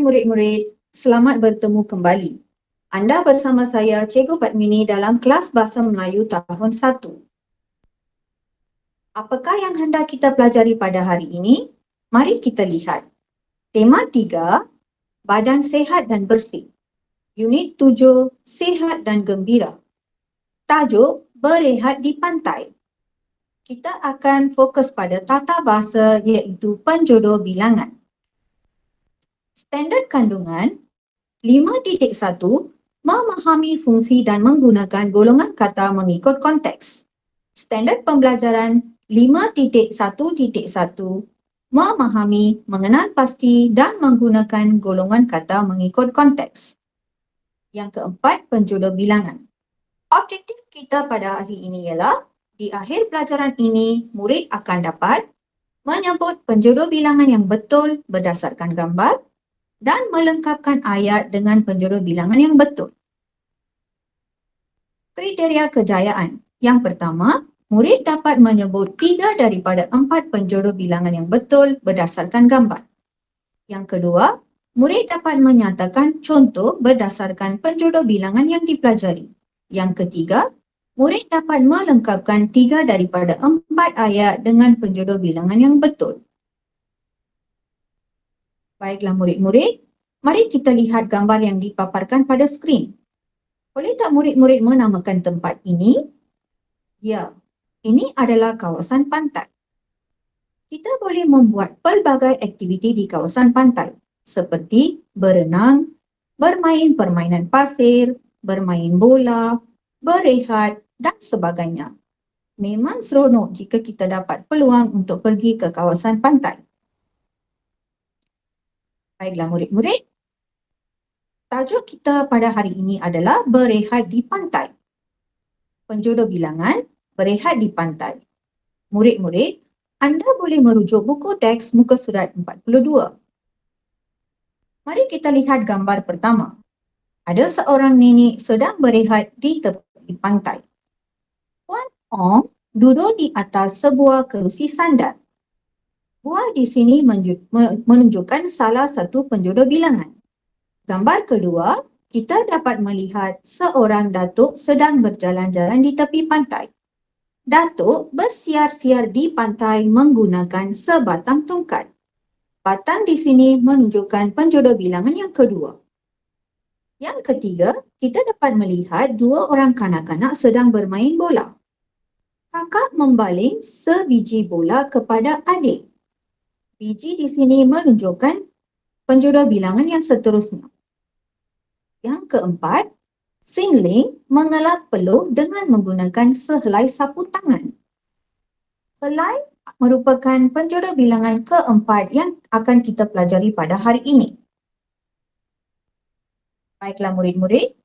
murid-murid, selamat bertemu kembali. Anda bersama saya, Cikgu Padmini dalam kelas Bahasa Melayu tahun 1. Apakah yang hendak kita pelajari pada hari ini? Mari kita lihat. Tema 3, Badan Sehat dan Bersih. Unit 7, Sihat dan Gembira. Tajuk, Berehat di Pantai. Kita akan fokus pada tata bahasa iaitu penjodoh bilangan. Standard kandungan 5.1 memahami fungsi dan menggunakan golongan kata mengikut konteks. Standard pembelajaran 5.1.1 memahami, mengenal pasti dan menggunakan golongan kata mengikut konteks. Yang keempat, penjodoh bilangan. Objektif kita pada hari ini ialah di akhir pelajaran ini, murid akan dapat menyebut penjodoh bilangan yang betul berdasarkan gambar dan melengkapkan ayat dengan penjodoh bilangan yang betul. Kriteria kejayaan. Yang pertama, murid dapat menyebut 3 daripada 4 penjodoh bilangan yang betul berdasarkan gambar. Yang kedua, murid dapat menyatakan contoh berdasarkan penjodoh bilangan yang dipelajari. Yang ketiga, murid dapat melengkapkan 3 daripada 4 ayat dengan penjodoh bilangan yang betul. Baiklah murid-murid, mari kita lihat gambar yang dipaparkan pada skrin. Boleh tak murid-murid menamakan tempat ini? Ya, ini adalah kawasan pantai. Kita boleh membuat pelbagai aktiviti di kawasan pantai seperti berenang, bermain permainan pasir, bermain bola, berehat dan sebagainya. Memang seronok jika kita dapat peluang untuk pergi ke kawasan pantai. Baiklah murid-murid, tajuk kita pada hari ini adalah berehat di pantai. Penjodoh bilangan, berehat di pantai. Murid-murid, anda boleh merujuk buku teks muka surat 42. Mari kita lihat gambar pertama. Ada seorang nenek sedang berehat di tepi pantai. Puan Ong duduk di atas sebuah kerusi sandal. Buah di sini menunjukkan salah satu penjodoh bilangan. Gambar kedua, kita dapat melihat seorang datuk sedang berjalan-jalan di tepi pantai. Datuk bersiar-siar di pantai menggunakan sebatang tongkat. Batang di sini menunjukkan penjodoh bilangan yang kedua. Yang ketiga, kita dapat melihat 2 orang kanak-kanak sedang bermain bola. Kakak membaling sebiji bola kepada adik. Biji di sini menunjukkan penjodoh bilangan yang seterusnya. Yang keempat, Sin Ling mengelap peluh dengan menggunakan sehelai sapu tangan. Helai merupakan penjodoh bilangan keempat yang akan kita pelajari pada hari ini. Baiklah murid-murid,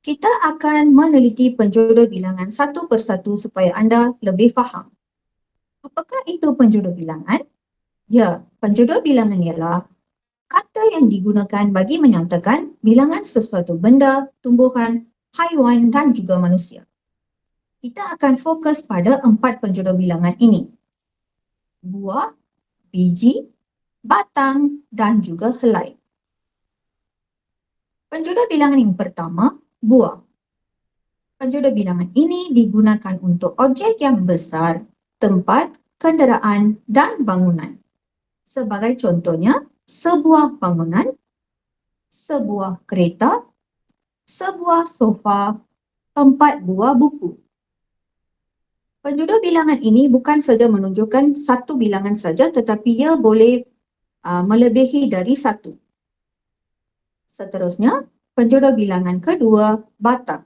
kita akan meneliti penjodoh bilangan satu persatu supaya anda lebih faham. Apakah itu penjodoh bilangan? Ya, penjodoh bilangan ialah kata yang digunakan bagi menyatakan bilangan sesuatu benda, tumbuhan, haiwan dan juga manusia. Kita akan fokus pada 4 penjodoh bilangan ini. Buah, biji, batang dan juga helai. Penjodoh bilangan yang pertama, buah. Penjodoh bilangan ini digunakan untuk objek yang besar, tempat, kenderaan dan bangunan. Sebagai contohnya, sebuah bangunan, sebuah kereta, sebuah sofa, 4 buah buku. Penjodoh bilangan ini bukan saja menunjukkan satu bilangan saja tetapi ia boleh melebihi dari 1. Seterusnya, penjodoh bilangan kedua, batang.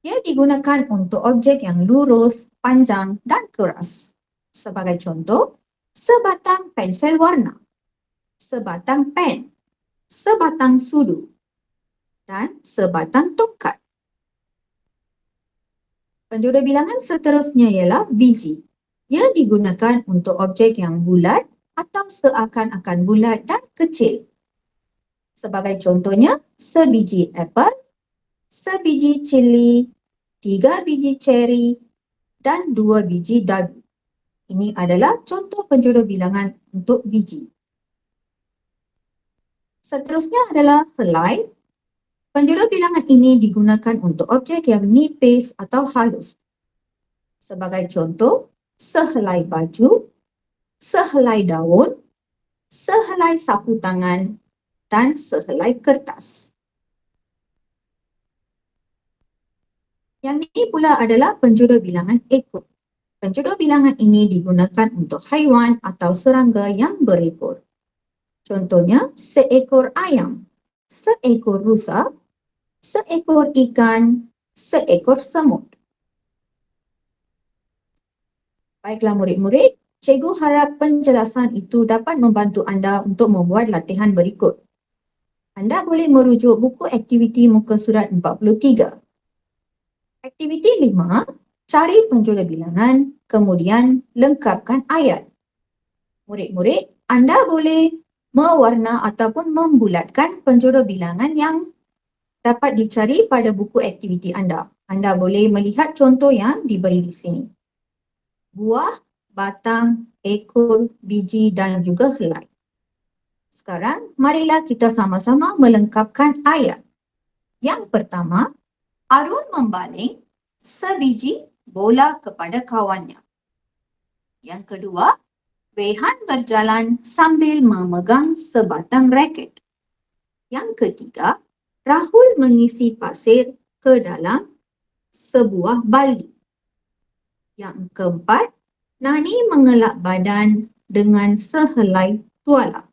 Ia digunakan untuk objek yang lurus, panjang dan keras. Sebagai contoh, sebatang pensel warna, sebatang pen, sebatang sudu, dan sebatang tongkat. Penjodoh bilangan seterusnya ialah biji. Ia digunakan untuk objek yang bulat atau seakan-akan bulat dan kecil. Sebagai contohnya, sebiji apel, sebiji cili, 3 biji ceri, dan 2 biji dadu. Ini adalah contoh penjodoh bilangan untuk biji. Seterusnya adalah helai. Penjodoh bilangan ini digunakan untuk objek yang nipis atau halus. Sebagai contoh, sehelai baju, sehelai daun, sehelai sapu tangan, dan sehelai kertas. Yang ini pula adalah penjodoh bilangan ekor. Penjodoh bilangan ini digunakan untuk haiwan atau serangga yang berekor. Contohnya, seekor ayam, seekor rusa, seekor ikan, seekor semut. Baiklah murid-murid, cikgu harap penjelasan itu dapat membantu anda untuk membuat latihan berikut. Anda boleh merujuk buku aktiviti muka surat 43. Aktiviti 5, cari penjodoh bilangan, kemudian lengkapkan ayat. Murid-murid, anda boleh mewarna ataupun membulatkan penjodoh bilangan yang dapat dicari pada buku aktiviti anda. Anda boleh melihat contoh yang diberi di sini. Buah, batang, ekor, biji dan juga helai. Sekarang, marilah kita sama-sama melengkapkan ayat. Yang pertama, Arun membaling sebiji bola kepada kawannya. Yang kedua, Rehan berjalan sambil memegang sebatang raket. Yang ketiga, Rahul mengisi pasir ke dalam sebuah baldi. Yang keempat, Nani mengelak badan dengan sehelai tuala.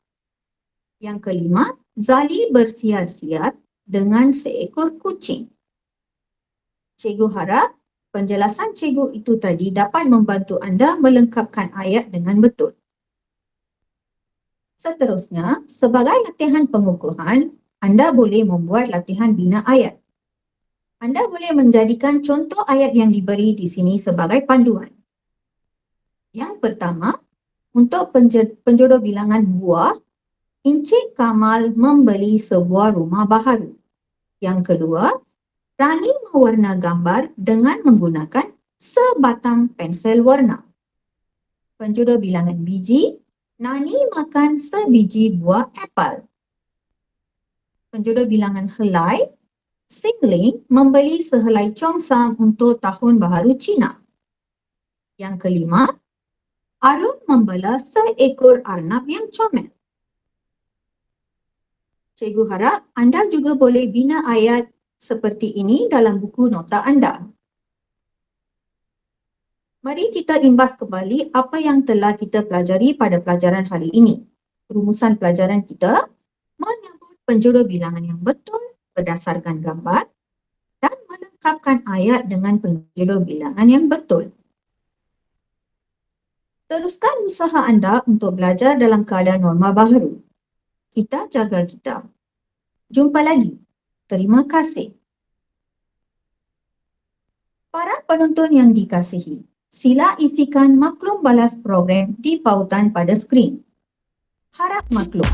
Yang kelima, Zali bersiar-siar dengan seekor kucing. Cikgu harap penjelasan cikgu itu tadi dapat membantu anda melengkapkan ayat dengan betul. Seterusnya, sebagai latihan pengukuhan, anda boleh membuat latihan bina ayat. Anda boleh menjadikan contoh ayat yang diberi di sini sebagai panduan. Yang pertama, untuk penjodoh bilangan buah, Encik Kamal membeli sebuah rumah baharu. Yang kedua, Rani mewarna gambar dengan menggunakan sebatang pensel warna. Penjodoh bilangan biji, Nani makan sebiji buah apel. Penjodoh bilangan helai, Singling membeli sehelai congsam untuk tahun baharu Cina. Yang kelima, Arun membela seekor arnab yang comel. Cikgu harap anda juga boleh bina ayat seperti ini dalam buku nota anda. Mari kita imbas kembali apa yang telah kita pelajari pada pelajaran hari ini. Rumusan pelajaran kita menyebut penjodoh bilangan yang betul berdasarkan gambar dan melengkapkan ayat dengan penjodoh bilangan yang betul. Teruskan usaha anda untuk belajar dalam keadaan norma baharu. Kita jaga kita. Jumpa lagi. Terima kasih. Para penonton yang dikasihi, sila isikan maklum balas program di pautan pada skrin. Harap maklum.